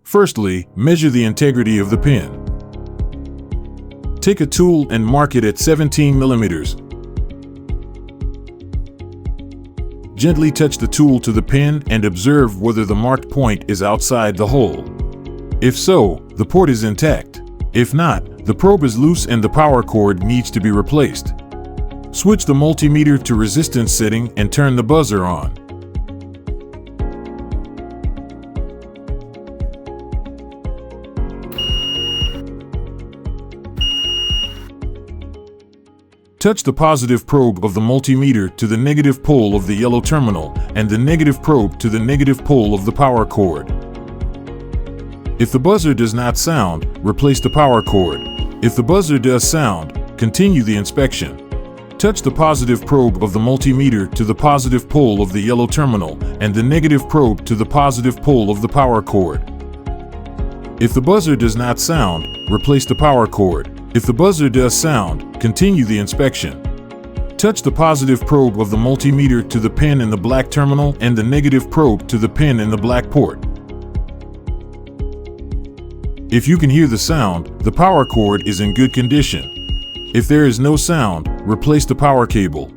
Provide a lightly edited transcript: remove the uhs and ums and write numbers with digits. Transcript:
Firstly, measure the integrity of the pin. Take a tool and mark it at 17 millimeters. Gently touch the tool to the pin and observe whether the marked point is outside the hole. If so, the port is intact. If not, the probe is loose and the power cord needs to be replaced. Switch the multimeter to resistance setting and turn the buzzer on. Touch the positive probe of the multimeter to the negative pole of the yellow terminal and the negative probe to the negative pole of the power cord. If the buzzer does not sound, replace the power cord. If the buzzer does sound, continue the inspection. Touch the positive probe of the multimeter to the positive pole of the yellow terminal and the negative probe to the positive pole of the power cord. If the buzzer does not sound, replace the power cord. If the buzzer does sound, continue the inspection. Touch the positive probe of the multimeter to the pin in the black terminal and the negative probe to the pin in the black port. If you can hear the sound, the power cord is in good condition. If there is no sound, replace the power cable.